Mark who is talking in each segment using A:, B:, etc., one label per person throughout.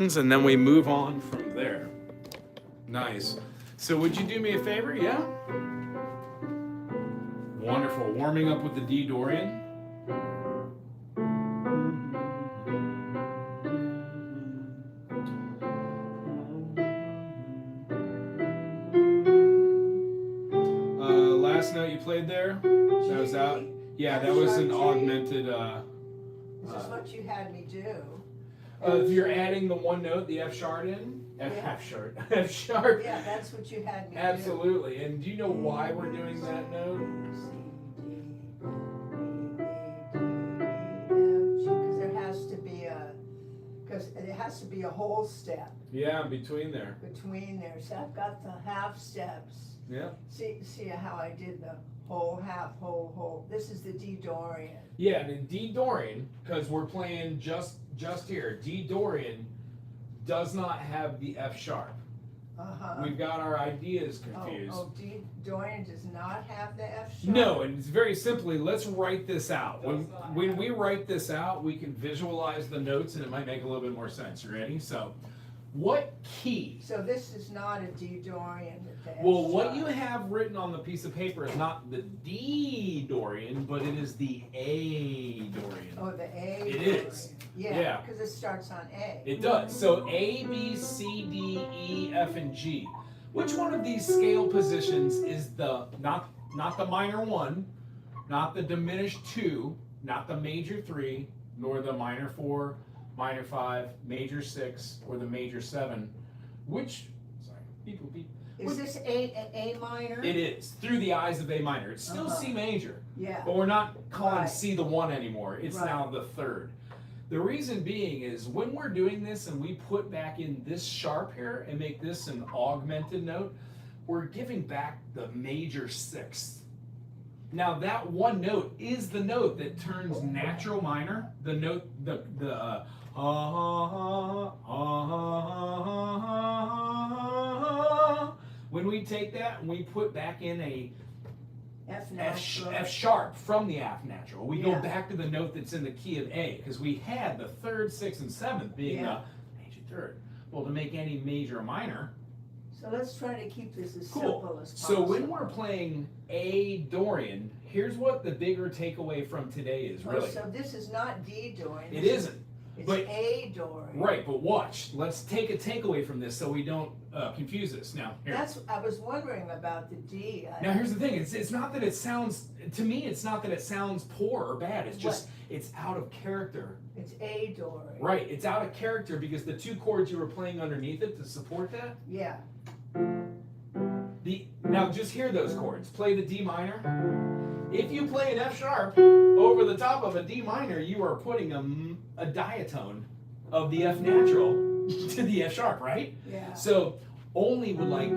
A: and then we move on from there. Nice. So would you do me a favor? Yeah? Wonderful. Warming up with the D Dorian. Last note you played there, that was out. Yeah, that was an augmented.
B: This is what you had me do.
A: If you're adding the one note, the F sharp in, F sharp, F sharp.
B: Yeah, that's what you had me do.
A: Absolutely. And do you know why we're doing that note?
B: Because it has to be a whole step.
A: Yeah, between there.
B: Between there. So I've got the half steps.
A: Yeah.
B: See how I did the whole, half, whole. This is the D Dorian.
A: Yeah, and in D Dorian, because we're playing just here, D Dorian does not have the F sharp. We've got our ideas confused.
B: D Dorian does not have the F sharp?
A: No, and it's very simply, let's write this out. When we write this out, we can visualize the notes and it might make a little bit more sense. You ready? So, what key?
B: So this is not a D Dorian with the F
A: Well,
B: sharp.
A: what you have written on the piece of paper is not the D Dorian, but it is the A Dorian.
B: Oh, the A
A: It
B: Dorian.
A: is.
B: Yeah, because it starts on A.
A: It does. So A, B, C, D, E, F, and G. Which one of these scale positions is the not the minor 1, not the diminished 2, not the major 3, nor the minor 4, minor 5, major 6, or the major 7? Which? Sorry. Beep, beep, beep.
B: Is this A minor?
A: It is, through the eyes of A minor. It's still C major.
B: Yeah.
A: But we're not calling
B: Right.
A: C the 1 anymore. It's
B: Right.
A: now the 3rd. The reason being is when we're doing this and we put back in this sharp here and make this an augmented note, we're giving back the major 6th. Now that one note is the note that turns natural minor, the note, when we take that and we put back in a F sharp from the F natural, we go back to the note that's in the key of A, because we had the 3rd, 6th, and 7th being the major 3rd. Well, to make any major or minor.
B: So let's try to keep this as simple as
A: So
B: possible.
A: when we're playing A Dorian, here's what the bigger takeaway from today is, really.
B: So this is not D Dorian.
A: It isn't.
B: It's
A: but,
B: A Dorian.
A: Right, but watch. Let's take a takeaway from this so we don't confuse this. Now, here.
B: I was wondering about the D.
A: Now here's the thing, it's not that it sounds, to me it's not that it sounds poor or bad, it's just, it's out of character.
B: It's A Dorian.
A: Right, it's out of character because the 2 chords you were playing underneath it to support that.
B: Yeah.
A: Now just hear those chords, play the D minor. If you play an F sharp over the top of a D minor, you are putting a diatone of the F natural to the F sharp, right?
B: Yeah.
A: So only would like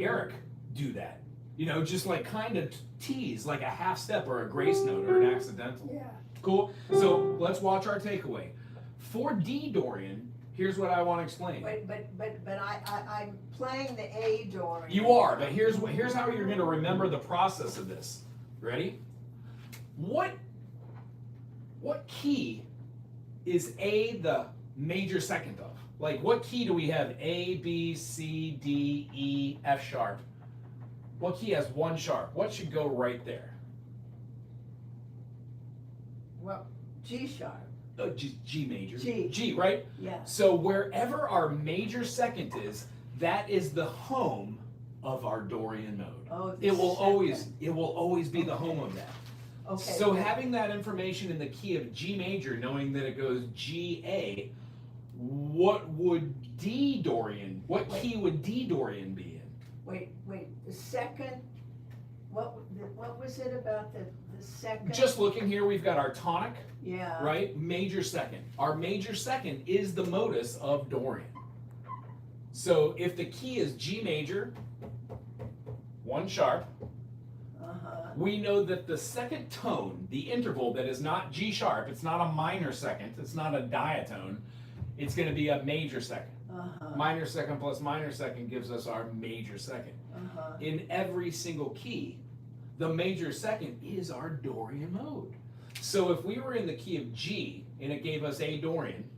A: Eric do that. You know, just like kind of tease like a half step or a grace note or an accidental.
B: Yeah.
A: Cool? So let's watch our takeaway. For D Dorian, here's what I want to explain.
B: But I'm playing the A Dorian.
A: You are, but here's how you're going to remember the process of this. Ready? What key is A the major 2nd of? Like, what key do we have? A, B, C, D, E, F sharp. What key has 1 sharp? What should go right there?
B: Well, G sharp.
A: G major.
B: G.
A: G, right?
B: Yeah.
A: So wherever our major 2nd is, that is the home of our Dorian mode.
B: Oh,
A: it will always be the home of that.
B: Okay.
A: So having that information in the key of G major, knowing that it goes G A, what key would D Dorian be in?
B: Wait, the 2nd, what was it about the 2nd?
A: Just looking here, we've got our tonic,
B: yeah.
A: right? Major 2nd. Our major 2nd is the modus of Dorian. So if the key is G major, 1 sharp, we know that the 2nd tone, the interval that is not G sharp, it's not a minor 2nd, it's not a diatone, it's going to be a major 2nd. Minor 2nd plus minor 2nd gives us our major 2nd. In every single key, the major 2nd is our Dorian mode. So if we were in the key of G and it gave us A Dorian,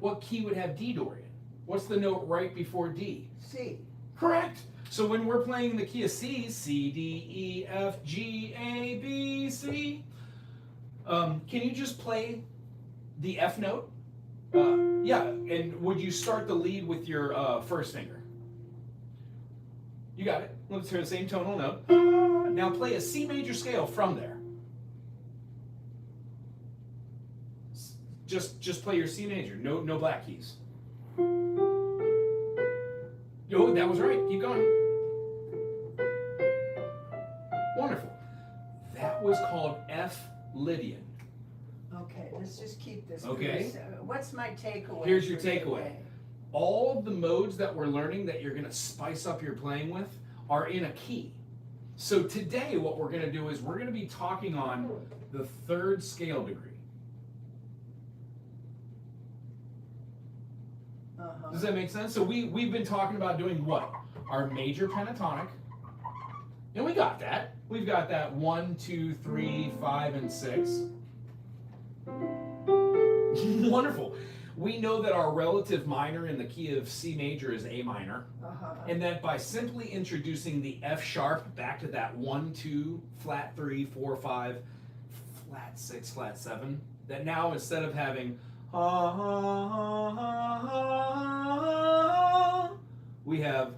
A: what key would have D, Dorian? What's the note right before D?
B: C.
A: Correct. So when we're playing in the key of C, C, D, E, F, G, A, B, C, can you just play the F note? Yeah, and would you start the lead with your first finger? You got it. Let's hear the same tonal note. Now play a C major scale from there. Just play your C major. No black keys. Oh, that was right. Keep going. Wonderful. That was called F Lydian.
B: Okay, let's just keep this.
A: Okay.
B: What's my takeaway?
A: Here's your
B: for
A: takeaway.
B: today?
A: All of the modes that we're learning that you're going to spice up your playing with are in a key. So today what we're going to do is we're going to be talking on the third scale degree. Does that make sense? So we've been talking about doing what? Our major pentatonic. And we got that. We've got that 1, 2, 3, 5, and 6. Wonderful. We know that our relative minor in the key of C major is A minor. And that by simply introducing the F sharp back to that 1, 2, flat 3, 4, 5, flat 6, flat 7, that now instead of having we have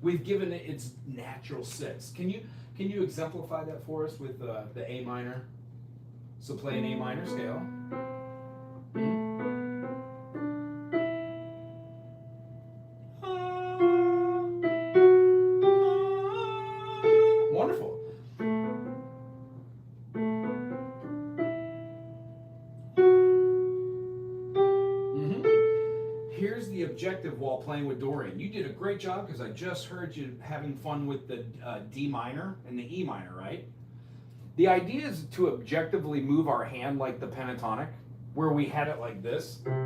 A: we've given it its natural 6. Can you exemplify that for us with the A minor? So play an A minor scale. Wonderful. Here's the objective while playing with Dorian. You did a great job because I just heard you having fun with the D minor and the E minor, right? The idea is to objectively move our hand like the pentatonic, where we had it like this. Where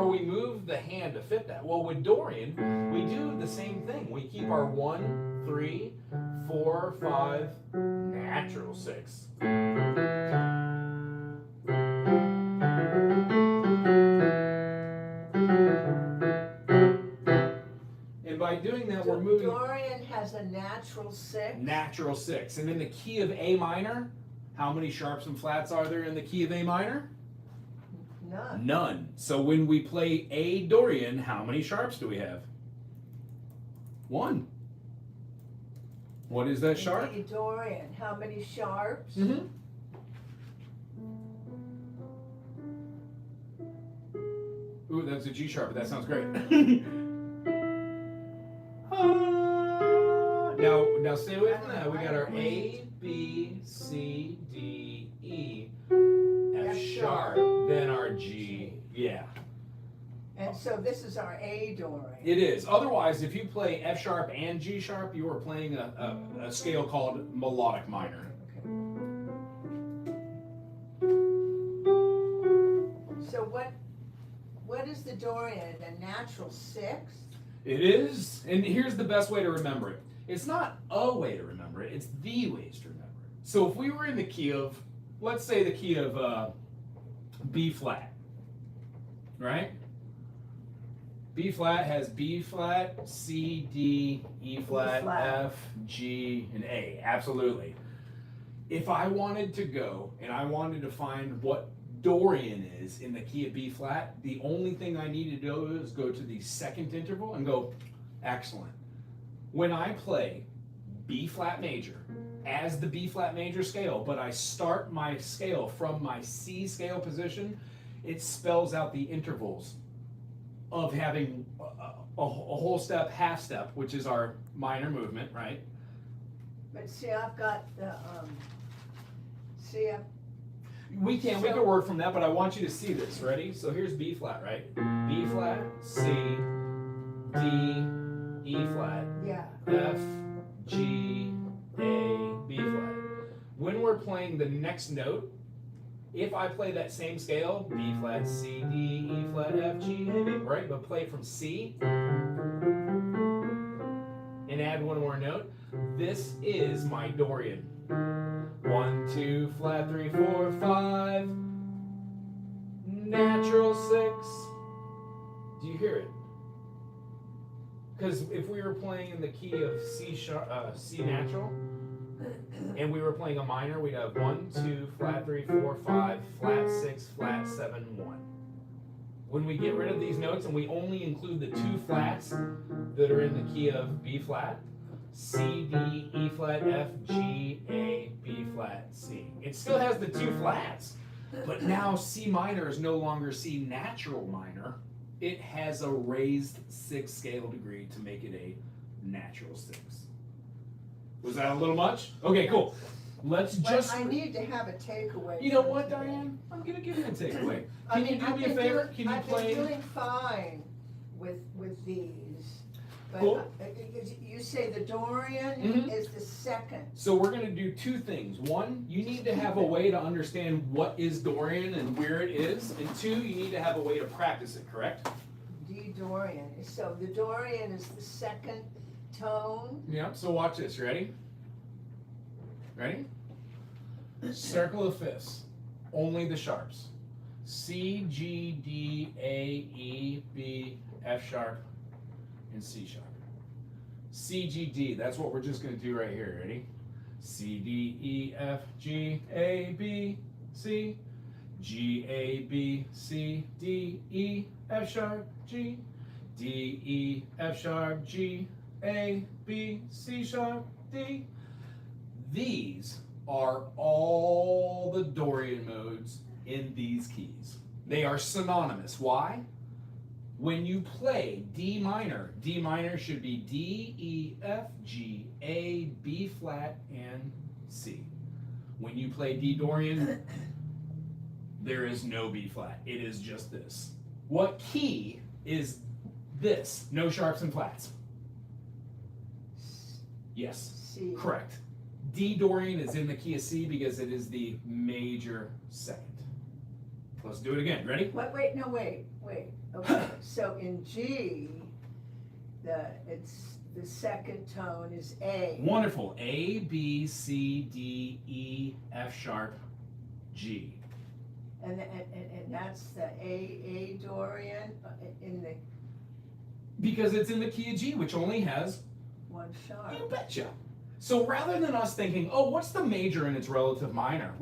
A: we move the hand to fit that. Well, with Dorian, we do the same thing. We keep our 1, 3, 4, 5, natural 6. And by doing that, we're moving.
B: Dorian has a natural 6.
A: Natural 6. And in the key of A minor, how many sharps and flats are there in the key of A minor?
B: None.
A: None. So when we play A Dorian, how many sharps do we have? 1. What is that sharp?
B: A Dorian, how many sharps?
A: Mm-hmm. Ooh, that's a G sharp, but that sounds great. Now stay with me. We got our A, B, C, D, E, F sharp, then our G. Yeah.
B: And so this is our A Dorian.
A: It is. Otherwise, if you play F sharp and G sharp, you are playing a scale called melodic minor.
B: So what is the Dorian? A natural 6?
A: It is. And here's the best way to remember it. It's not a way to remember it, it's the ways to remember it. So if we were in the key of, let's say the key of B flat, right? B flat has B flat, C, D, E flat, F, G, and A. Absolutely. If I wanted to go and I wanted to find what Dorian is in the key of B flat, the only thing I need to do is go to the second interval and go, excellent. When I play B flat major as the B flat major scale, but I start my scale from my C scale position, it spells out the intervals of having a whole step, half step, which is our minor movement, right?
B: But see, I've got the,
A: We can work from that, but I want you to see this. Ready? So here's B flat, right? B flat, C, D, E flat,
B: yeah.
A: F, G, A, B flat. When we're playing the next note, if I play that same scale, B flat, C, D, E flat, F, G, A, B, right? But play it from C and add add one more note. This is my Dorian. 1, 2, flat 3, 4, 5, natural 6. Do you hear it? Because if we were playing in the key of C natural, and we were playing a minor, we'd have 1, 2, flat 3, 4, 5, flat 6, flat 7, 1. When we get rid of these notes and we only include the 2 flats that are in the key of B flat, C, D, E flat, F, G, A, B flat, C. It still has the 2 flats, but now C minor is no longer C natural minor. It has a raised 6th scale degree to make it a natural 6. Was that a little much? Okay, cool. Let's just.
B: I need to have a takeaway.
A: You know what, Diane? I'm gonna give you a takeaway. Can you do me a favor? Can you play?
B: I've been doing fine with these, but
A: Cool.
B: You say the Dorian is the second.
A: So we're gonna do 2 things. 1, you need to have a way to understand what is Dorian and where it is, and 2, you need to have a way to practice it. Correct?
B: D Dorian. So the Dorian is the second tone.
A: Yeah. So watch this. Ready? Ready? Circle of fifths. Only the sharps. C, G, D, A, E, B, F sharp, and C sharp. C, G, D. That's what we're just going to do right here. Ready? C, D, E, F, G, A, B, C. G, A, B, C, D, E, F sharp, G. D, E, F sharp, G, A, B, C sharp, D. These are all the Dorian modes in these keys. They are synonymous. Why? When you play D minor should be D, E, F, G, A, B flat, and C. When you play D Dorian, there is no B flat. It is just this. What key is this? No sharps and flats. Yes,
B: C.
A: correct. D Dorian is in the key of C because it is the major second. Let's do it again. Ready?
B: Wait. Okay, so in G, it's the second tone is A.
A: Wonderful. A, B, C, D, E, F sharp, G.
B: And that's the A Dorian in the
A: Because it's in the key of G, which only has,
B: 1 sharp.
A: you betcha. So rather than us thinking, oh, what's the major in its relative minor?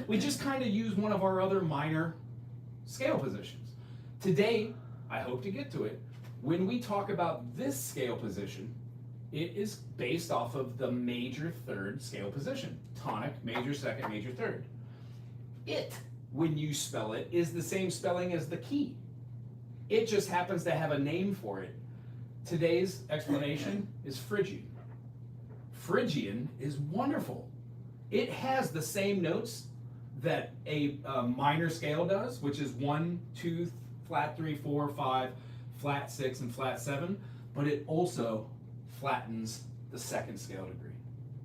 A: We just kind of use one of our other minor scale positions. Today, I hope to get to it. When we talk about this scale position, it is based off of the major third scale position. Tonic, major second, major third. It, when you spell it, is the same spelling as the key. It just happens to have a name for it. Today's explanation is Phrygian. Phrygian is wonderful. It has the same notes that a minor scale does, which is 1, 2, flat 3, 4, 5, flat 6, and flat 7, but it also flattens the 2nd scale degree.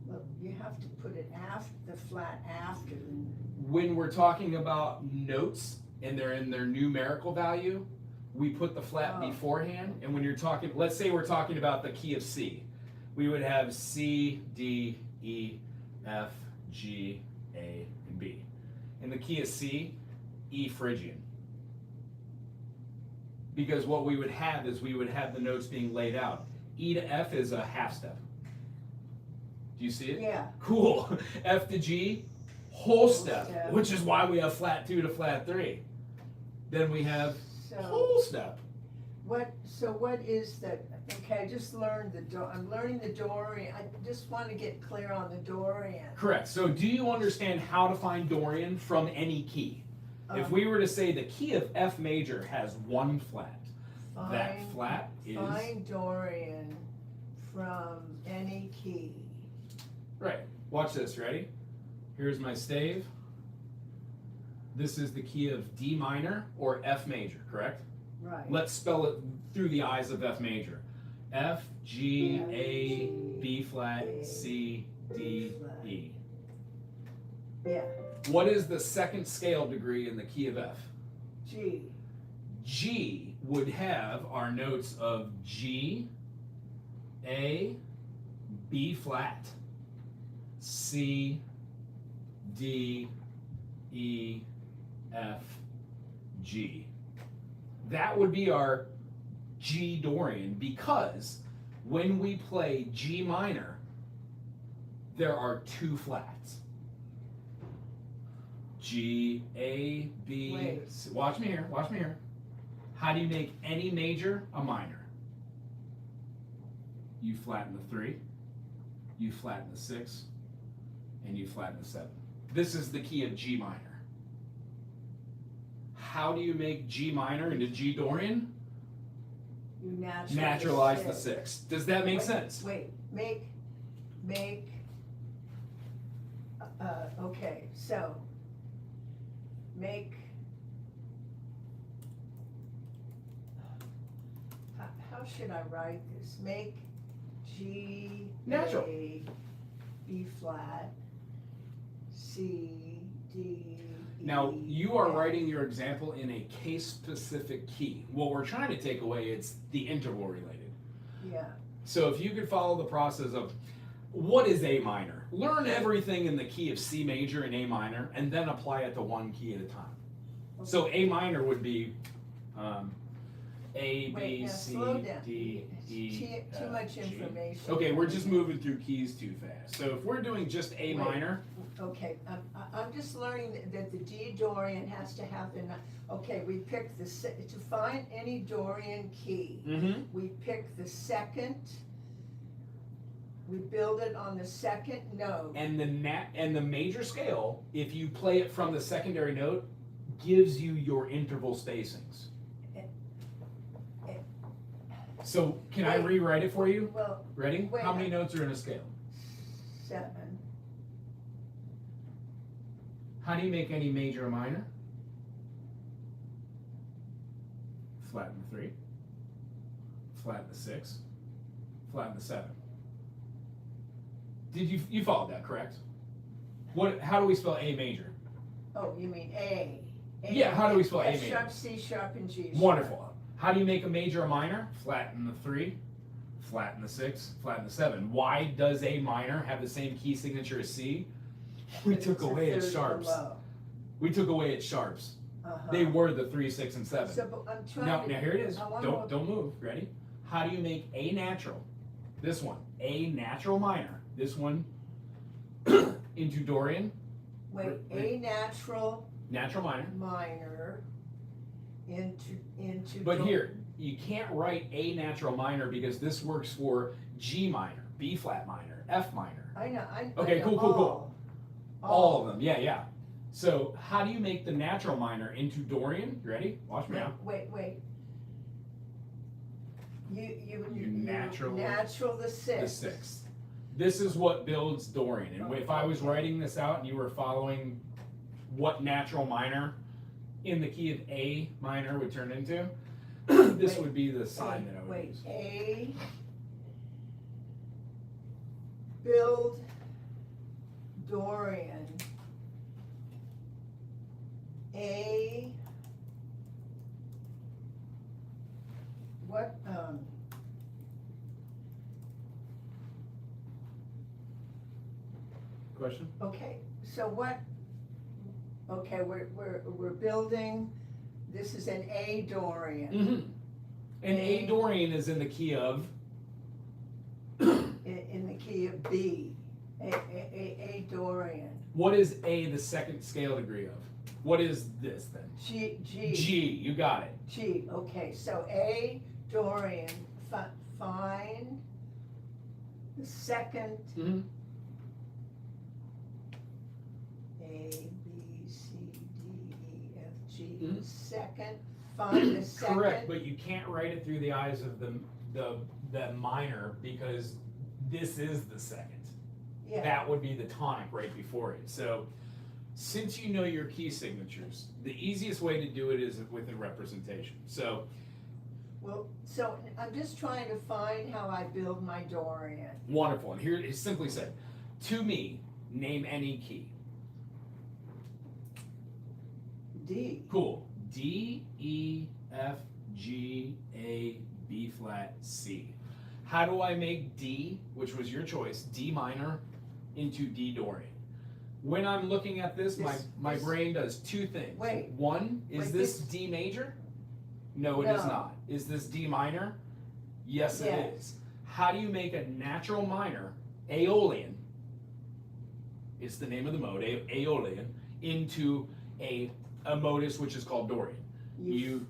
B: Well, you have to put it after the flat after.
A: When we're talking about notes and they're in their numerical value, we put the flat beforehand. And when you're talking, let's say we're talking about the key of C, we would have C, D, E, F, G, A, and B. In the key of C, E Phrygian. Because what we would have is we would have the notes being laid out. E to F is a half step. Do you see it?
B: Yeah.
A: Cool. F to G, whole step, which is why we have flat 2 to flat 3. Then we have whole step.
B: So what is that? Okay, I just learned I'm learning the Dorian. I just want to get clear on the Dorian.
A: Correct. So do you understand how to find Dorian from any key? If we were to say the key of F major has 1 flat, that flat is...
B: Find Dorian from any key.
A: Right. Watch this. Ready? Here's my stave. This is the key of D minor or F major, correct?
B: Right.
A: Let's spell it through the eyes of F major. F, G, A, B flat, C, D, E.
B: Yeah.
A: What is the 2nd scale degree in the key of F?
B: G.
A: G would have our notes of G, A, B flat, C, D, E, F, G. That would be our G Dorian, because when we play G minor, there are two flats. G, A, B,
B: Wait.
A: C. Watch me here, watch me here. How do you make any major a minor? You flatten the 3, you flatten the 6, and you flatten the 7. This is the key of G minor. How do you make G minor into G Dorian?
B: You
A: Naturalize the 6. Does that make sense?
B: Wait, okay, so, how should I write this? Make G,
A: Natural.
B: A, B flat, C, D, E.
A: Now, you are
B: F.
A: writing your example in a case-specific key. What we're trying to take away, it's the interval related.
B: Yeah,
A: So if you could follow the process of what is A minor? Learn everything in the key of C major and A minor, and then apply it to one key at a time. So A minor would be A,
B: Wait,
A: B,
B: now
A: C,
B: slow down.
A: D, E,
B: Too
A: F,
B: much
A: G.
B: information.
A: Okay, we're just moving through keys too fast. So if we're doing just A
B: Wait.
A: minor,
B: Okay, I'm just learning that the D Dorian has to have okay, we pick to find any Dorian key, we pick the second, we build it on the second note.
A: and the major scale, if you play it from the secondary note, gives you your interval spacings. So can I rewrite it for you?
B: Well,
A: Ready?
B: Wait,
A: How many notes are in a scale?
B: 7.
A: How do you make any major a minor? Flatten the 3, flatten the 6, flatten the 7. Did you followed that, correct? How do we spell A major?
B: Oh, you mean A.
A: Yeah, how do we spell A
B: F
A: major?
B: sharp, C sharp, and G sharp.
A: Wonderful. How do you make a major a minor? Flatten the 3, flatten the 6, flatten the 7. Why does A minor have the same key signature as C? We
B: It's
A: took
B: a
A: away its
B: third
A: sharps.
B: below.
A: We took away its sharps.
B: Uh-huh.
A: They were the 3, 6, and 7.
B: So, but I'm trying
A: Now
B: to.
A: here it is.
B: I wanna
A: Don't move. Ready? How do you make A natural? This one. A natural minor. This one into Dorian.
B: Wait, A natural
A: Natural minor.
B: minor into.
A: But here, you can't write A natural minor because this works for G minor, B flat minor, F minor.
B: I know.
A: Okay,
B: I know
A: cool. All of them. Yeah. So how do you make the natural minor into Dorian? You ready? Watch me out.
B: Wait. You
A: natural
B: the 6.
A: The 6th. This is what builds Dorian. And if I was writing this out and you were following what natural minor in the key of A minor would turn into, this would be the sign that I would use.
B: A, build Dorian. A, what,
A: Question?
B: okay, so what, okay, we're building, this is an A Dorian.
A: Mm-hmm. And A Dorian is in the key of
B: In the key of B, A Dorian.
A: what is A the second scale degree of? What is this then?
B: G,
A: G, you got it.
B: G, okay, so A Dorian, find the second
A: Mm-hmm.
B: A, B, C, D, E, F, G,
A: Mhm.
B: second, find the second.
A: Correct, but you can't write it through the eyes of the minor because this is the second.
B: Yeah,
A: That would be the tonic right before it. So since you know your key signatures, the easiest way to do it is with a representation. So
B: well, so I'm just trying to find how I build my Dorian.
A: wonderful. And here it simply said, to me, name any key.
B: D.
A: Cool. D, E, F, G, A, B flat, C. How do I make D, which was your choice, D minor, into D Dorian? When I'm looking at this, my brain does two things.
B: Wait.
A: One, is this D major? No, it is not. Is this D minor? Yes, it is. How do you make a natural minor, Aeolian, it's the name of the mode, Aeolian, into a modus which is called Dorian? You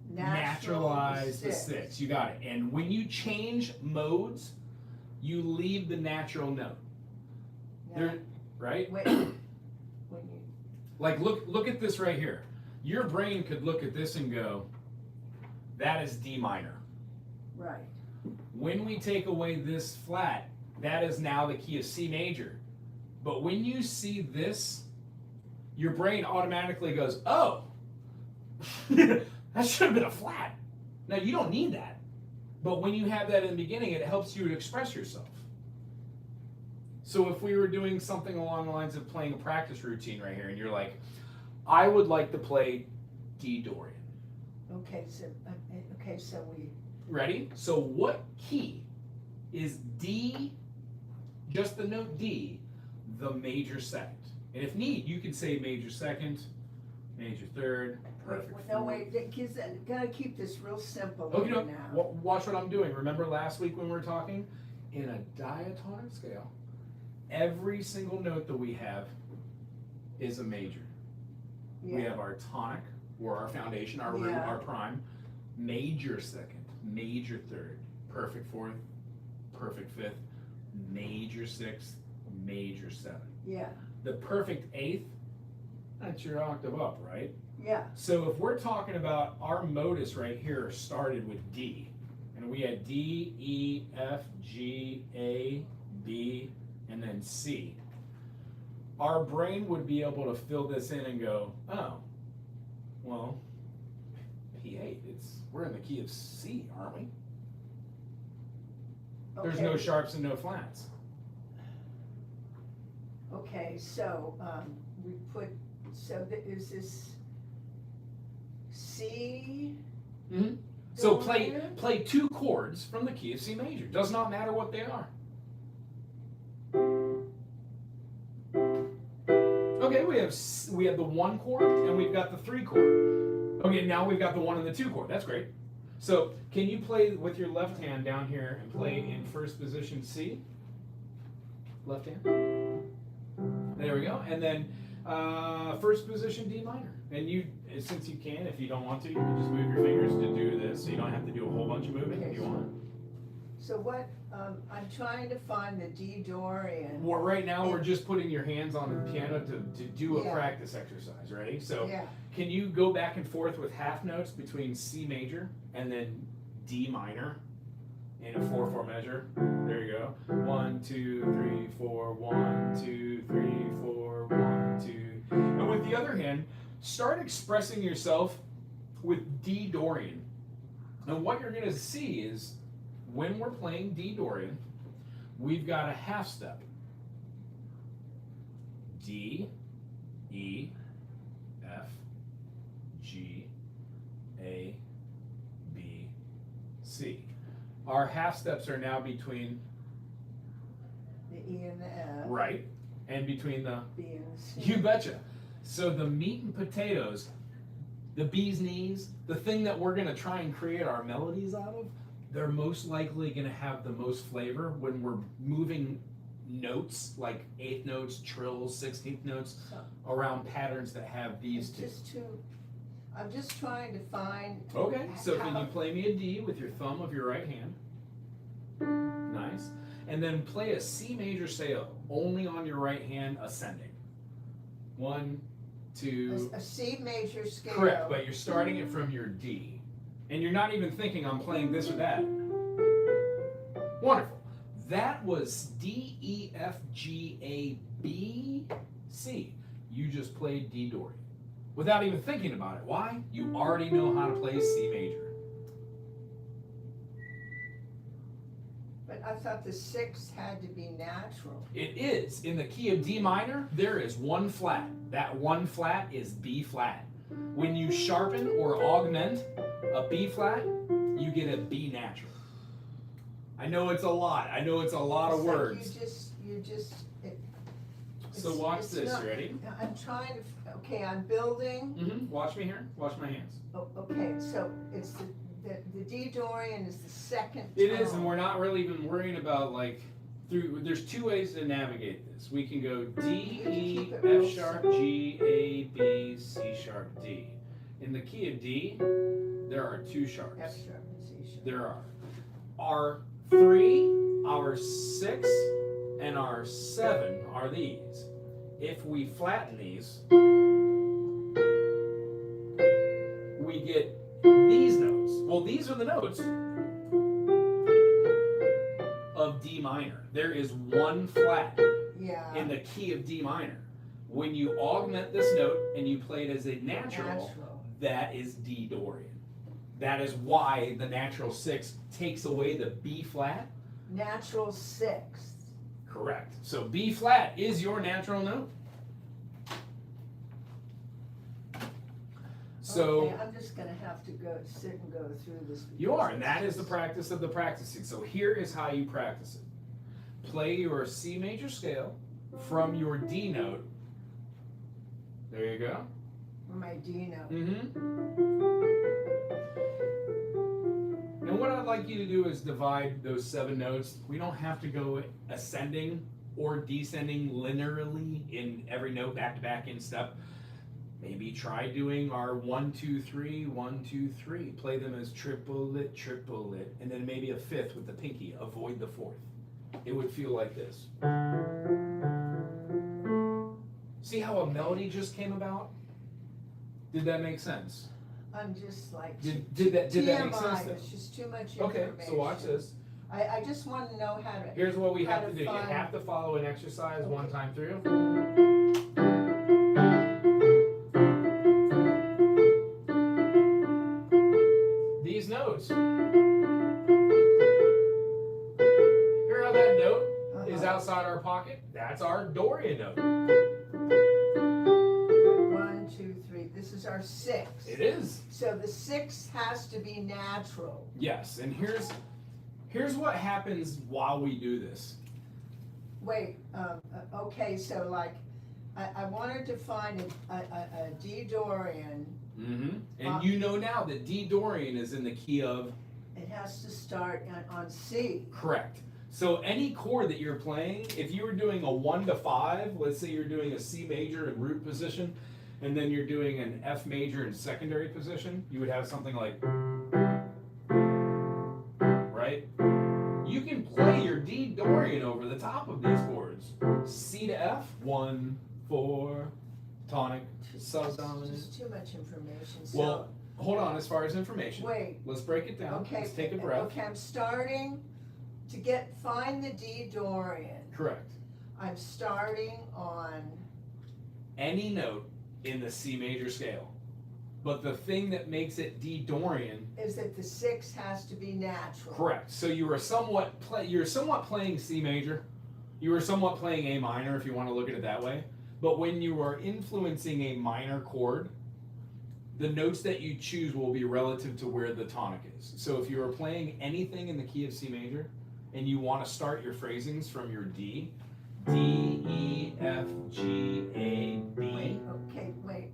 A: naturalize the six. You got it. And when you change modes, you leave the natural note.
B: Yeah.
A: Right?
B: Wait. When you,
A: like look at this right here. Your brain could look at this and go, that is D minor.
B: right.
A: When we take away this flat, that is now the key of C major. But when you see this, your brain automatically goes, oh, that should have been a flat. Now, you don't need that. But when you have that in the beginning, it helps you to express yourself. So if we were doing something along the lines of playing a practice routine right here, and you're like, I would like to play D Dorian.
B: Okay, so we.
A: Ready? So what key is D, just the note D, the major second? And if need, you can say major second, major third, perfect.
B: Wait, gotta keep this real simple
A: Okay,
B: now.
A: watch what I'm doing. Remember last week when we were talking? In a diatonic scale, every single note that we have is a major.
B: Yeah.
A: We have our tonic, or our foundation, our root, our prime, major second, major third, perfect fourth, perfect fifth, major sixth, major seventh.
B: Yeah.
A: The perfect eighth, that's your octave up, right?
B: Yeah.
A: So if we're talking about our modus right here started with D, and we had D, E, F, G, A, B, and then C, our brain would be able to fill this in and go, oh, well, P8, we're in the key of C, aren't we?
B: Okay.
A: There's no sharps and no flats.
B: Okay, so we put, is this C?
A: Mm-hmm. So
B: Dorian?
A: play two chords from the key of C major. Does not matter what they are. Okay, we have the one chord and we've got the three chord. Okay, now we've got the one and the two chord. That's great. So can you play with your left hand down here and play in first position C? Left hand. There we go. And then first position D minor. And you, since you can, if you don't want to, you can just move your fingers to do this. So you don't have to do a whole bunch of moving if you want.
B: So what, I'm trying to find the D Dorian.
A: Well, right now we're just putting your hands on the piano to do a practice exercise. Ready? So can you go back and forth with half notes between C major and then D minor in a 4/4 measure? There you go. 1, 2, 3, 4. 1, 2, 3, 4. 1, 2. And with the other hand, start expressing yourself with D Dorian. And what you're going to see is when we're playing D Dorian, we've got a half step. D, E, F, G, A, B, C. Our half steps are now between
B: The E and the F.
A: right, and between the
B: B and the C.
A: You betcha. So the meat and potatoes, the bee's knees, the thing that we're gonna try and create our melodies out of, they're most likely gonna have the most flavor when we're moving notes, like 8th notes, trills, 16th notes, around patterns that have these two.
B: I'm just trying to find.
A: Okay, so can you play me a D with your thumb of your right hand? Nice. And then play a C major scale, only on your right hand, ascending. 1, 2.
B: A C major scale.
A: Correct, but you're starting it from your D. And you're not even thinking I'm playing this or that. Wonderful. That was D, E, F, G, A, B, C. You just played D Dorian. Without even thinking about it. Why? You already know how to play C major.
B: But I thought the 6 had to be natural.
A: It is. In the key of D minor, there is one flat. That one flat is B flat. When you sharpen or augment a B flat, you get a B natural. I know it's a lot. I know it's a lot of
B: It's like
A: words. So watch
B: it's
A: this.
B: not-
A: You ready?
B: I'm trying to, okay, I'm building.
A: Watch me here. Watch my hands.
B: Oh, okay, so it's the D Dorian is the second tone.
A: It is, and we're not really even worrying about like there's two ways to navigate this. We can go D, E, F sharp, G, A, B, C sharp, D. In the key of D, there are two sharps.
B: F sharp and C sharp.
A: There are. Our 3, our 6, and our 7 are these. If we flatten these, we get these notes. Well, these are the notes of D minor. There is one flat
B: Yeah.
A: in the key of D minor. When you augment this note and you play it as a natural, that is D Dorian. That is why the natural 6 takes away the B flat.
B: Natural 6th.
A: Correct. So B flat is your natural note. So
B: Okay, I'm just gonna have to sit and go through this.
A: you are, and that is the practice of the practicing. So here is how you practice it. Play your C major scale from your D note. There you go.
B: My D note.
A: And what I'd like you to do is divide those 7 notes. We don't have to go ascending or descending linearly in every note back to back in step. Maybe try doing our 1, 2, 3, 1, 2, 3. Play them as triplet, triplet, and then maybe a 5th with the pinky. Avoid the 4th. It would feel like this. See how a melody just came about? Did that make sense?
B: I'm just like
A: Did that make sense?
B: It's just too much information.
A: Okay, so watch this.
B: I just want to know how to.
A: Here's what we
B: how
A: have to
B: to
A: do. You
B: find-
A: have to follow an exercise one time through. These notes. Hear how that note is outside our pocket? That's our Dorian note.
B: 1, 2, 3. This is our 6.
A: It is.
B: So the 6 has to be natural.
A: Yes, and here's what happens while we do this.
B: Wait, okay, so like, I wanted to find a D Dorian.
A: And you know now that D Dorian is in the key of.
B: It has to start on C.
A: Correct. So any chord that you're playing, if you were doing a 1 to 5, let's say you're doing a C major in root position, and then you're doing an F major in secondary position, you would have something like, right? You can play your D Dorian over the top of these chords. C to F, 1, 4, tonic, subdominant.
B: Just too much information. So,
A: Well, hold on, as far as information.
B: wait.
A: Let's break it down.
B: Okay.
A: Let's take a breath.
B: Okay, I'm starting to find the D Dorian.
A: Correct.
B: I'm starting on.
A: Any note in the C major scale. But the thing that makes it D Dorian.
B: Is that the 6 has to be natural.
A: Correct. So you are somewhat playing C major. You are somewhat playing A minor if you want to look at it that way. But when you are influencing a minor chord, the notes that you choose will be relative to where the tonic is. So if you are playing anything in the key of C major and you want to start your phrasings from your D, D, E, F, G, A, B.
B: Wait.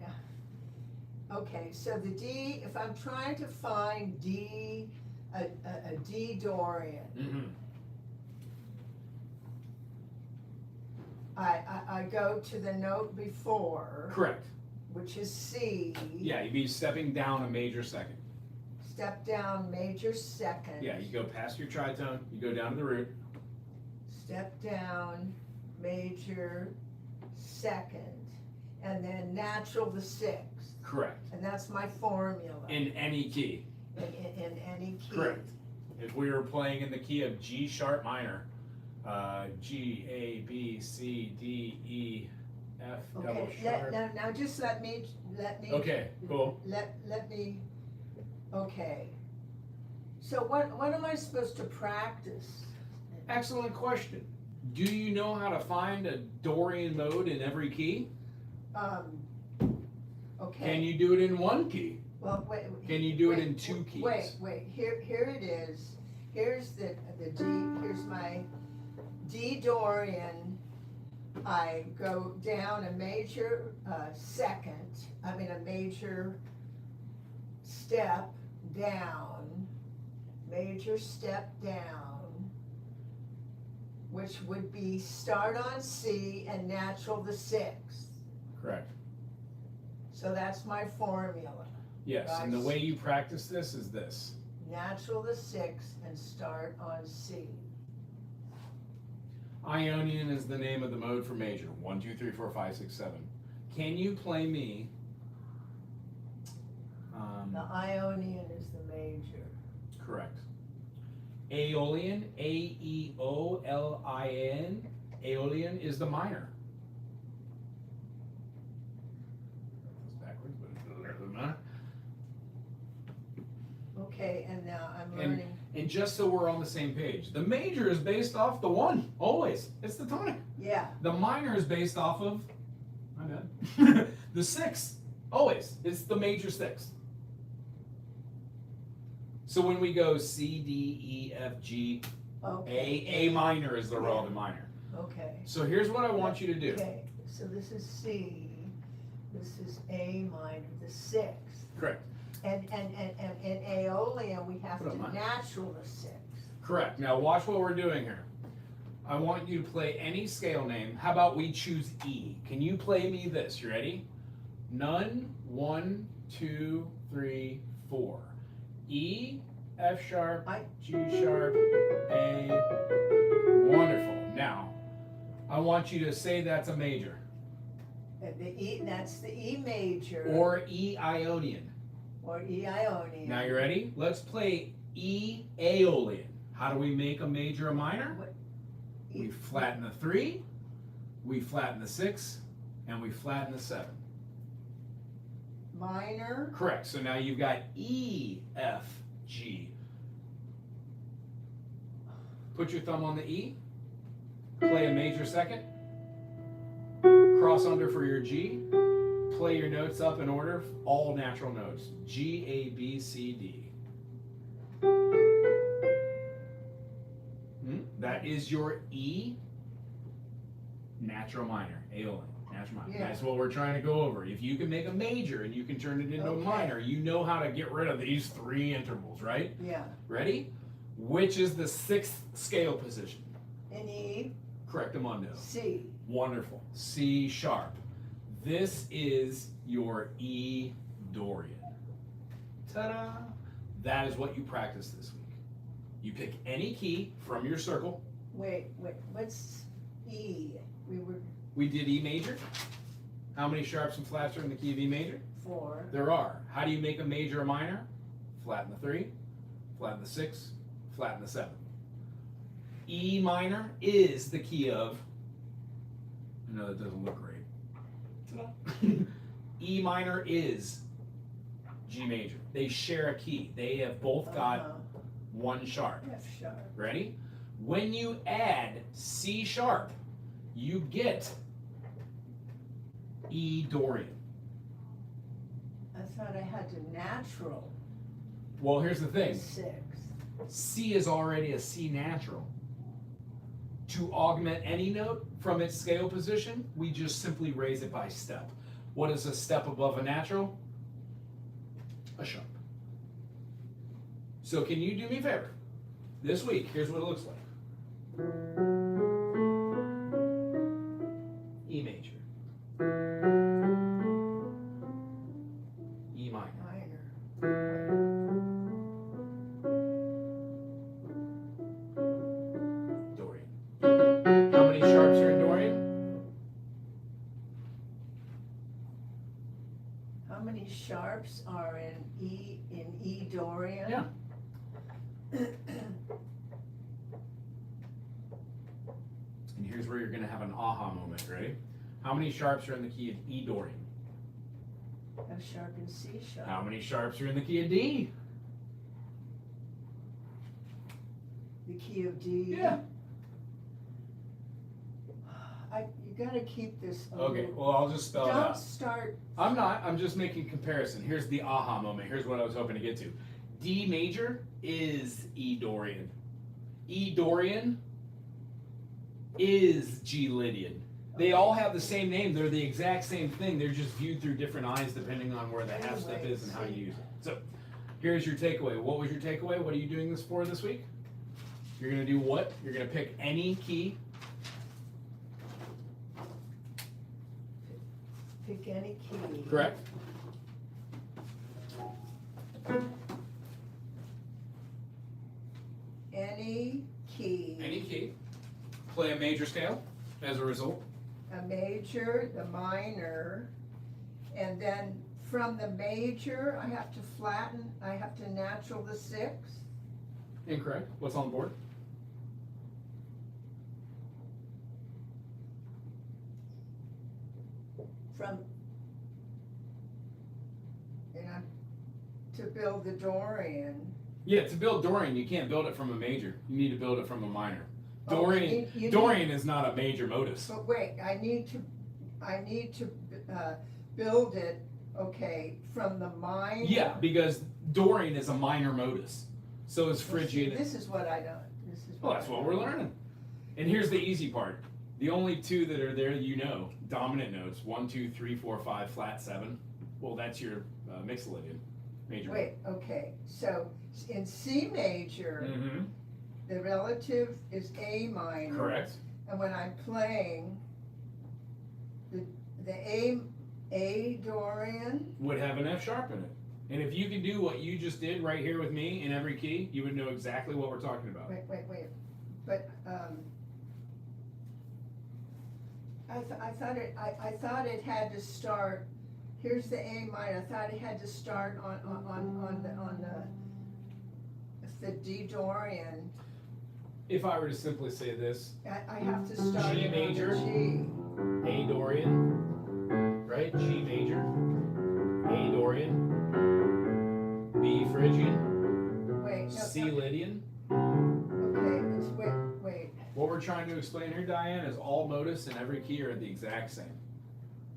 B: Okay, so the D, if I'm trying to find a D Dorian, I go to the note before.
A: Correct.
B: Which is C.
A: Yeah, you'd be stepping down a major second.
B: Step down, major second.
A: Yeah, you go past your tritone, you go down to the root.
B: Step down, major second, and then natural the 6th.
A: Correct.
B: And that's my formula.
A: In any key.
B: In any key.
A: Correct. If we were playing in the key of G sharp minor, G, A, B, C, D, E, F, double
B: Okay,
A: sharp.
B: now just let me.
A: Okay, cool.
B: Let me, okay. So what am I supposed to practice?
A: Excellent question. Do you know how to find a Dorian mode in every key?
B: Okay.
A: Can you do it in one key?
B: Well, wait.
A: Can you do it in 2 keys?
B: Wait, here it is. here's the D, here's my D Dorian. I go down a major a major step down, which would be start on C and natural the sixth.
A: Correct.
B: So that's my formula.
A: Yes, and the way you practice this is this.
B: Natural the sixth and start on C.
A: Ionian is the name of the mode for major. 1, 2, 3, 4, 5, 6, 7. Can you play me?
B: The Ionian is the major.
A: Correct. Aeolian, A-E-O-L-I-N. Aeolian is the minor. That's backwards, but it doesn't matter.
B: Okay, and now I'm learning.
A: And just so we're on the same page, the major is based off the 1, always. It's the tonic.
B: Yeah.
A: The minor is based off of, my bad, the 6, always. It's the major 6. So when we go C, D, E, F, G,
B: Okay.
A: A minor is the relevant minor.
B: Okay.
A: So here's what I want you to do.
B: Okay, so this is C, this is A minor, the sixth.
A: Correct.
B: And in Aeolian, we have
A: Put
B: to
A: on mine.
B: natural the sixth.
A: Correct. Now watch what we're doing here. I want you to play any scale name. How about we choose E? Can you play me this? You ready? None, 1, 2, 3, 4. E, F sharp, G sharp, A. Wonderful. Now, I want you to say that's a major.
B: The E, that's the E major.
A: Or E Ionian.
B: Or E Ionian.
A: Now you ready? Let's play E Aeolian. How do we make a major a minor?
B: What?
A: We flatten the 3, we flatten the 6, and we flatten the 7.
B: Minor.
A: Correct. So now you've got E, F, G. Put your thumb on the E. Play a major second. Cross under for your G. Play your notes up in order, all natural notes. G, A, B, C, D. That is your E natural minor, Aeolian. Natural minor.
B: Yeah.
A: That's what we're trying to go over. If you can make a major and you can turn it into a minor, you know how to get rid of these 3 intervals, right?
B: Yeah.
A: Ready? Which is the 6th scale position?
B: In E.
A: Correctamundo.
B: C.
A: Wonderful. C sharp. This is your E Dorian. Ta-da! That is what you practice this week. You pick any key from your circle.
B: Wait, what's E?
A: We did E major. How many sharps and flats are in the key of E major?
B: 4.
A: There are. How do you make a major a minor? Flatten the 3, flatten the 6, flatten the 7. E minor is the key of, I know that doesn't look great. E minor is G major. They share a key. They have both got 1 sharp.
B: F sharp.
A: Ready? When you add C sharp, you get E Dorian.
B: I thought I had to natural
A: Well, here's the thing.
B: 6.
A: C is already a C natural. To augment any note from its scale position, we just simply raise it by step. What is a step above a natural? A sharp. So can you do me a favor? This week, here's what it looks like. E major. E minor. Dorian. How many sharps are in Dorian?
B: How many sharps are in E Dorian?
A: Yeah. And here's where you're going to have an aha moment, right? How many sharps are in the key of E Dorian?
B: F sharp and C sharp.
A: How many sharps are in the key of D?
B: The key of D.
A: Yeah.
B: You gotta keep this.
A: Okay, well, I'll just spell it
B: Don't
A: out.
B: start.
A: I'm not, I'm just making comparison. Here's the aha moment. Here's what I was hoping to get to. D major is E Dorian. E Dorian is G Lydian. They all have the same name. They're the exact same thing. They're just viewed through different eyes depending on where the half step is and how you use it. So here's your takeaway. What was your takeaway? What are you doing this for this week? You're going to do what? You're going to pick any key.
B: Pick any key.
A: Correct.
B: Any key.
A: Any key. Play a major scale as a result.
B: A major, the minor, and then from the major, I have to flatten, I have to natural the sixth.
A: Incorrect. What's on the board?
B: From, and I'm, to build the Dorian.
A: Yeah, to build Dorian, you can't build it from a major. You need to build it from a minor.
B: Oh,
A: Dorian,
B: you need-
A: Dorian is not a major modus.
B: But wait, I need to build it, okay, from the minor.
A: Yeah, because Dorian is a minor modus. So is
B: Well, see,
A: Phrygian.
B: this is what I don't, this is.
A: Well, that's what we're learning. And here's the easy part. The only two that are there, you know, dominant notes, 1, 2, 3, 4, 5, flat 7. Well, that's your Mixolydian, major.
B: Wait, okay, so in C major,
A: Mm-hmm.
B: the relative is A minor.
A: Correct.
B: And when I'm playing, the A Dorian,
A: Would have an F sharp in it. And if you could do what you just did right here with me in every key, you would know exactly what we're talking about.
B: wait, but, I thought it had to start, here's the A minor, I thought it had to start on the D Dorian.
A: If I were to simply say this,
B: I have to start
A: G
B: it on
A: major.
B: the G.
A: A Dorian, right? G major, A Dorian, B Phrygian,
B: Wait, no,
A: C Lydian.
B: okay, it's, wait,
A: What we're trying to explain here, Diane, is all modus and every key are the exact same.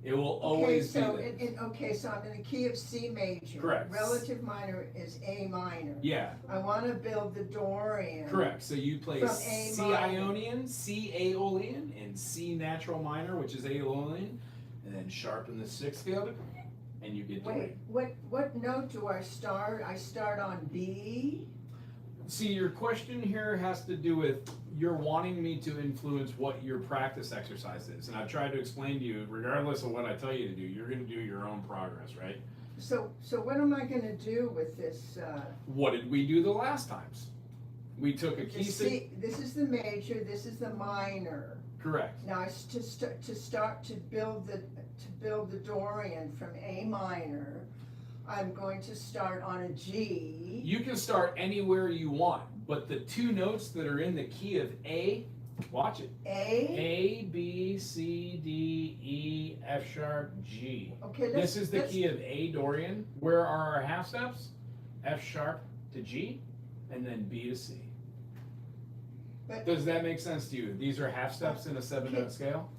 A: It will always be
B: okay,
A: there.
B: okay, so I'm in the key of C major.
A: Correct.
B: Relative minor is A minor.
A: Yeah,
B: I wanna build the Dorian.
A: correct. So you play
B: From A
A: C
B: minor.
A: Ionian, C Aeolian, and C natural minor, which is Aeolian, and then sharpen the sixth scale, and you get
B: Wait,
A: Dorian.
B: what note do I start? I start on B?
A: See, your question here has to do with you're wanting me to influence what your practice exercise is. And I've tried to explain to you, regardless of what I tell you to do, you're going to do your own progress, right?
B: So what am I gonna do with this,
A: What did we do the last times? We took a
B: the
A: key
B: C, this is the major, this is the minor.
A: Correct.
B: Now, to build the Dorian from A minor, I'm going to start on a G.
A: You can start anywhere you want, but the two notes that are in the key of A, watch it. A, B, C, D, E, F sharp, G.
B: Okay,
A: This is the key of A Dorian. Where are our half steps? F sharp to G, and then B to C.
B: But-
A: Does that make sense to you? These are half steps in a 7-note scale.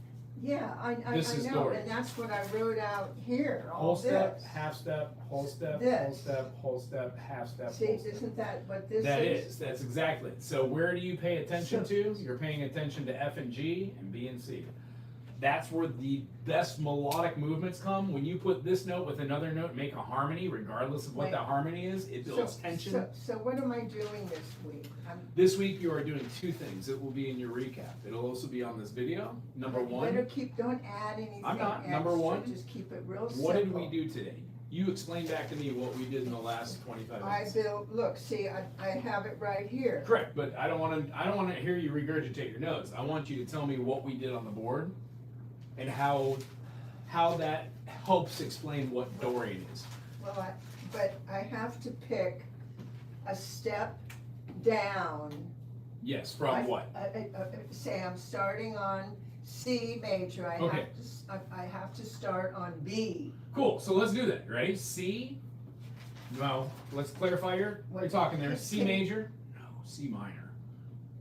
B: Yeah, I
A: This is
B: know,
A: Dorian.
B: and that's what I wrote out here, all
A: Whole step,
B: this.
A: half step, whole step, whole
B: This.
A: step, whole step, half step,
B: See,
A: whole step.
B: isn't that what this is?
A: That is, that's exactly it. So where do you pay attention to? You're paying attention to F and G and B and C. That's where the best melodic movements come. When you put this note with another note, make a harmony, regardless of what
B: Wait.
A: that harmony is, it builds tension.
B: So what am I doing this week?
A: This week you are doing two things. It will be in your recap. It'll also be on this video. Number one,
B: Don't add anything
A: I'm not.
B: extra,
A: Number one,
B: just keep it real simple.
A: what did we do today? You explain back to me what we did in the last 25
B: I
A: minutes.
B: look, see, I have it right here.
A: Correct, but I don't want to hear you regurgitate your notes. I want you to tell me what we did on the board and how that helps explain what Dorian is.
B: Well, but I have to pick a step down.
A: Yes, from what?
B: Say I'm starting on C major,
A: Okay.
B: I have to start on B.
A: Cool, so let's do that, right? C, well, let's clarify here. What are you talking there? C major? No, C minor.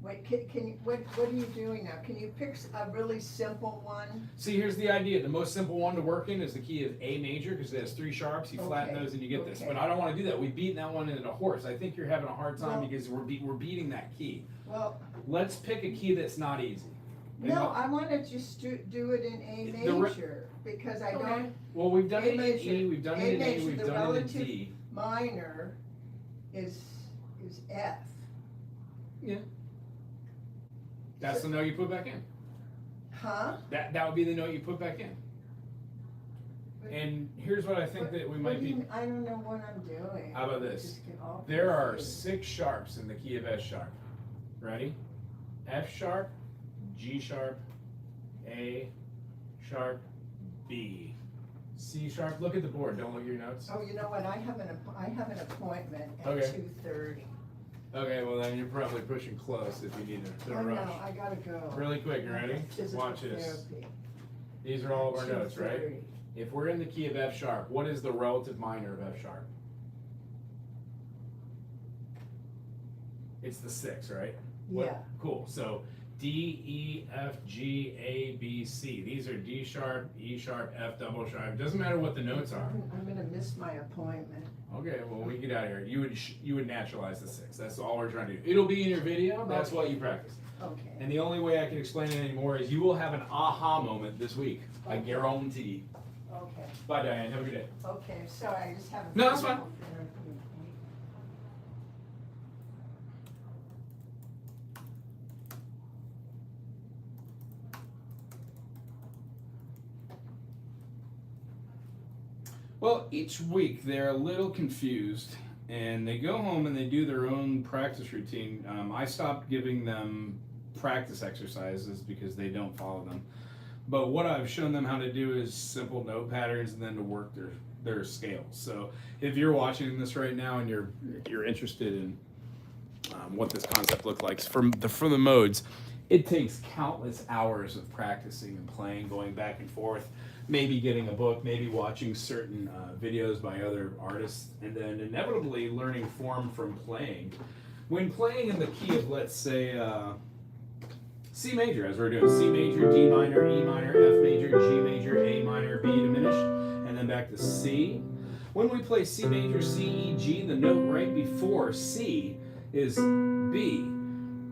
B: Wait, can you, what are you doing now? Can you pick a really simple one?
A: See, here's the idea. The most simple one to work in is the key of A major because it has 3 sharps. You flatten
B: Okay,
A: those and you get this.
B: okay.
A: But I don't want to do that. We've beaten that one into a horse. I think you're having a hard time
B: Well-
A: because we're beating that key.
B: Well,
A: Let's pick a key that's not easy. And
B: no,
A: what-
B: I wanna just do it in A
A: The re-
B: major, because I
A: Okay.
B: don't,
A: Well, we've done
B: A
A: it in
B: major.
A: E, we've done
B: A
A: it in A,
B: major,
A: we've
B: the
A: done it in
B: relative-
A: D.
B: minor is F.
A: That's the note you put back in.
B: Huh?
A: That would be the note you put back in. And here's what I think that we might be.
B: I don't know what I'm doing.
A: How about this?
B: Just get all
A: There are
B: confused.
A: 6 sharps in the key of S sharp. Ready? F sharp, G sharp, A sharp, B, C sharp. Look at the board. Don't look at your notes.
B: Oh, you know what, I have an appointment at
A: Okay.
B: 2:30.
A: Okay, well then you're probably pushing close if you need to
B: I know,
A: rush.
B: I gotta go.
A: Really quick, you ready?
B: Physical
A: Watch this.
B: therapy
A: These are all of our
B: at
A: notes, right?
B: 2:30.
A: If we're in the key of F sharp, what is the relative minor of F sharp? It's the 6, right? What-
B: Yeah,
A: Cool. So D, E, F, G, A, B, C. These are D sharp, E sharp, F double sharp. Doesn't matter what the notes are.
B: I'm gonna miss my appointment.
A: Okay, well we get out of here. You would naturalize the 6. That's all we're trying to do. It'll be in your video. That's what you practice.
B: Okay.
A: And the only way I can explain it anymore is you will have an aha moment this week. I
B: Okay.
A: guarantee.
B: Okay,
A: Bye, Diane. Have a good day.
B: okay, sorry, I just haven't.
A: No, that's fine. Well, each week they're a little confused and they go home and they do their own practice routine. I stopped giving them practice exercises because they don't follow them. But what I've shown them how to do is simple note patterns and then to work their scales. So if you're watching this right now and you're interested in what this concept looks like from the modes, it takes countless hours of practicing and playing, going back and forth, maybe getting a book, maybe watching certain videos by other artists, and then inevitably learning form from playing. When playing in the key of, let's say, C major, as we're doing, C major, D minor, E minor, F major, G major, A minor, B diminished, and then back to C. When we play C major, C, E, G, the note right before C is B.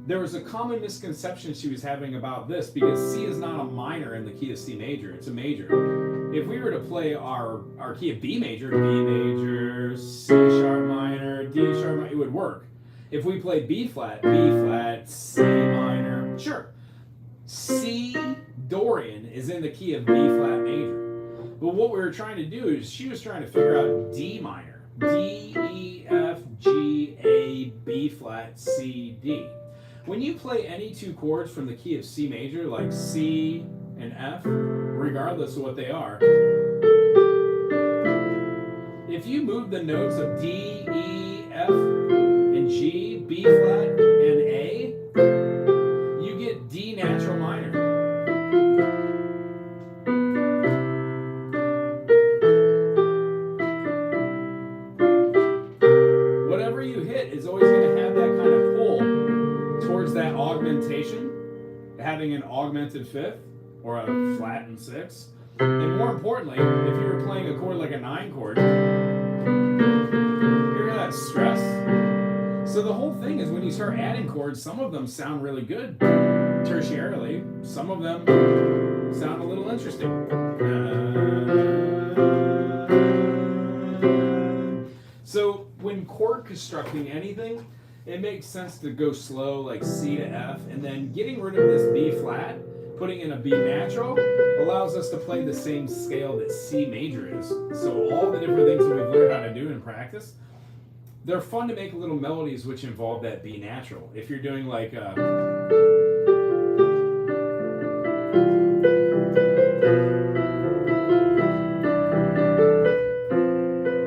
A: There was a common misconception she was having about this because C is not a minor in the key of C major, it's a major. If we were to play our key of B major, C sharp minor, D sharp minor, it would work. If we play B flat, C minor, sure. C Dorian is in the key of B flat major. But what we were trying to do is she was trying to figure out D minor. D, E, F, G, A, B flat, C, D. When you play any 2 chords from the key of C major, like C and F, regardless of what they are, if you move the notes of D, E, F, and G, B flat, and A, you get D natural minor. Whatever you hit is always going to have that kind of pull towards that augmentation, having an augmented 5th or a flattened 6th. And more importantly, if you were playing a chord like a 9 chord, hear that stress? So the whole thing is when you start adding chords, some of them sound really good tertiarily, some of them sound a little interesting. So when chord constructing anything, it makes sense to go slow, like C to F, and then getting rid of this B flat, putting in a B natural, allows us to play the same scale that C major is. So all the different things that we've learned how to do in practice, they're fun to make little melodies which involve that B natural. If you're doing like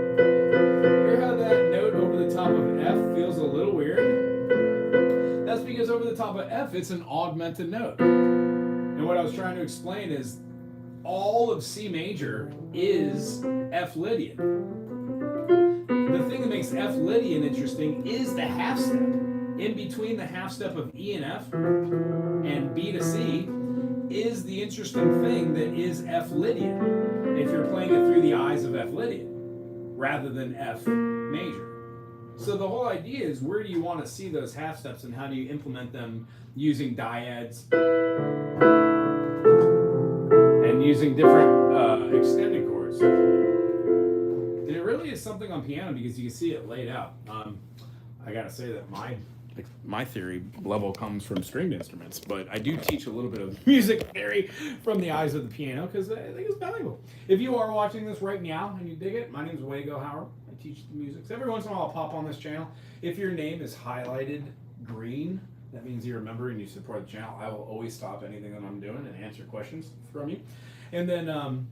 A: hear how that note over the top of F feels a little weird? That's because over the top of F, it's an augmented note. And what I was trying to explain is all of C major is F Lydian. The thing that makes F Lydian interesting is the half step. In between the half step of E and F and B to C is the interesting thing that is F Lydian, if you're playing it through the eyes of F Lydian rather than F major. So the whole idea is, where do you want to see those half steps and how do you implement them using dyads and using different extended chords. And it really is something on piano because you can see it laid out. I gotta say that my theory level comes from stringed instruments, but I do teach a little bit of music theory from the eyes of the piano because I think it's valuable. If you are watching this right now and you dig it, my name is Wago Howard. I teach the music. So every once in a while I'll pop on this channel. If your name is highlighted green, that means you're a member and you support the channel. I will always stop anything that I'm doing and answer questions from you. And then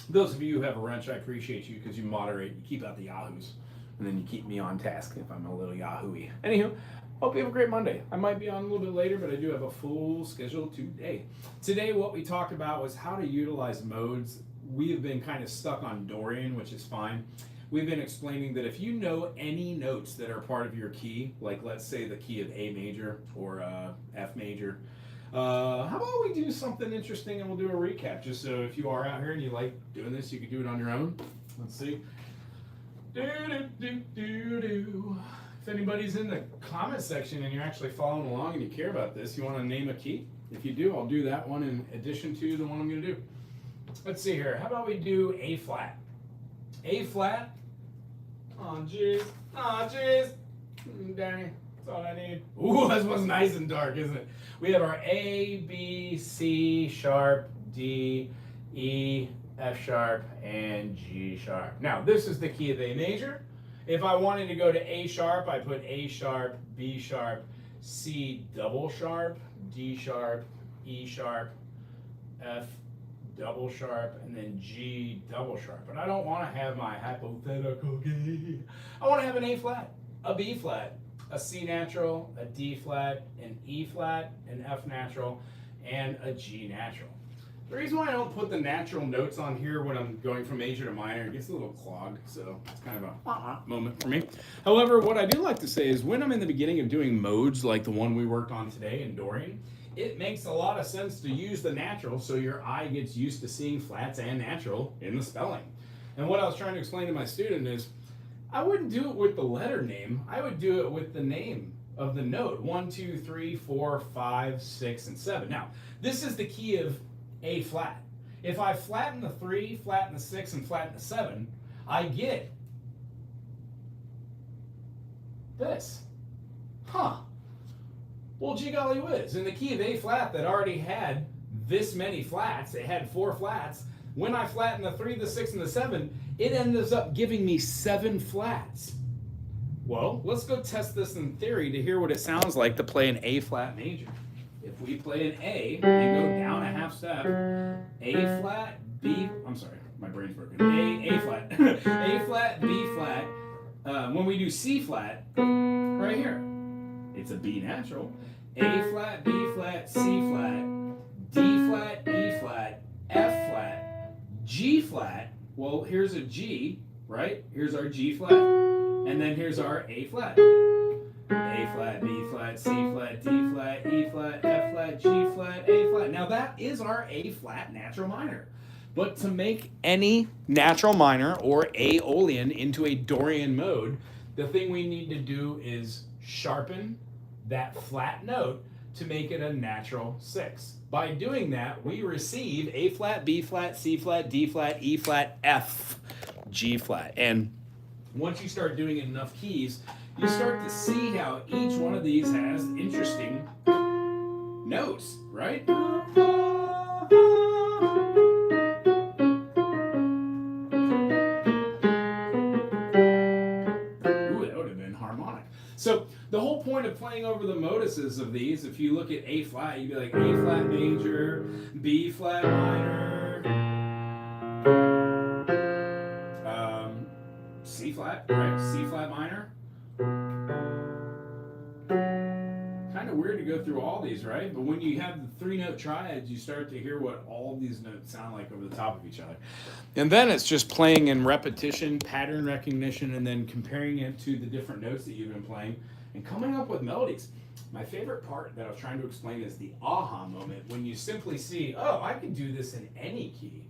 A: those of you who have a wrench, I appreciate you because you moderate, you keep out the yahoos, and then you keep me on task if I'm a little yahoo-y. Anywho, hope you have a great Monday. I might be on a little bit later, but I do have a full schedule today. Today, what we talked about was how to utilize modes. We have been kind of stuck on Dorian, which is fine. We've been explaining that if you know any notes that are part of your key, like let's say the key of A major or F major, how about we do something interesting and we'll do a recap, just so if you are out here and you like doing this, you can do it on your own. Let's see. If anybody's in the comment section and you're actually following along and you care about this, you want to name a key? If you do, I'll do that one in addition to the one I'm going to do. Let's see here. How about we do A flat? A flat. Oh, jeez. Oh, jeez. Dang. That's all I need. Ooh, this one's nice and dark, isn't it? We have our A, B, C sharp, D, E, F sharp, and G sharp. Now, this is the key of A major. If I wanted to go to A sharp, I put A sharp, B sharp, C double sharp, D sharp, E sharp, F double sharp, and then G double sharp. But I don't want to have my hypothetical key. I want to have an A flat, a B flat, a C natural, a D flat, an E flat, an F natural, and a G natural. The reason why I don't put the natural notes on here when I'm going from major to minor, it gets a little clogged, so it's kind of a moment for me. However, what I do like to say is when I'm in the beginning of doing modes like the one we worked on today in Dorian, it makes a lot of sense to use the natural so your eye gets used to seeing flats and natural in the spelling. And what I was trying to explain to my student is I wouldn't do it with the letter name, I would do it with the name of the note. 1, 2, 3, 4, 5, 6, and 7. Now, this is the key of A flat. If I flatten the 3, flatten the 6, and flatten the 7, I get this. Huh. Well, gee golly whiz. In the key of A flat that already had this many flats, it had 4 flats, when I flatten the 3, the 6, and the 7, it ends up giving me 7 flats. Well, let's go test this in theory to hear what it sounds like to play an A flat major. If we play an A and go down a half step, A flat, B, I'm sorry, my brain's broken. A flat, A flat, B flat. When we do C flat, right here, it's a B natural. A flat, B flat, C flat, D flat, E flat, F flat, G flat. Well, here's a G, right? Here's our G flat. And then here's our A flat. A flat, B flat, C flat, D flat, E flat, F flat, G flat, A flat. Now that is our A flat natural minor. But to make any natural minor or Aeolian into a Dorian mode, the thing we need to do is sharpen that flat note to make it a natural 6. By doing that, we receive A flat, B flat, C flat, D flat, E flat, F, G flat. And once you start doing enough keys, you start to see how each one of these has interesting notes, right? Ooh, that would have been harmonic. So the whole point of playing over the moduses of these, if you look at A flat, you'd be like A flat major, B flat minor, C flat, right? C flat minor. Kind of weird to go through all these, right? But when you have the 3-note triads, you start to hear what all these notes sound like over the top of each other. And then it's just playing in repetition, pattern recognition, and then comparing it to the different notes that you've been playing and coming up with melodies. My favorite part that I was trying to explain is the aha moment when you simply see, oh, I can do this in any key.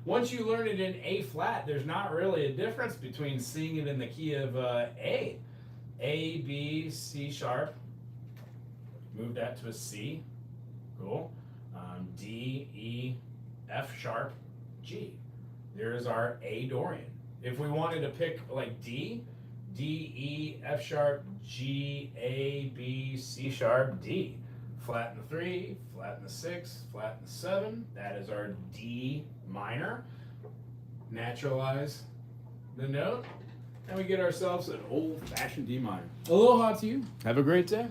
A: Once you learn it in A flat, there's not really a difference between seeing it in the key of A. A, B, C sharp. Move that to a C. Cool. D, E, F sharp, G. There's our A Dorian. If we wanted to pick like D, E, F sharp, G, A, B, C sharp, D. Flat in the 3, flat in the 6, flat in the 7. That is our D minor. Naturalize the note, and we get ourselves an old-fashioned D minor. Aloha to you. Have a great day.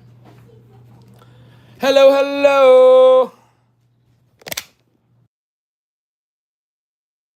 A: Hello, hello.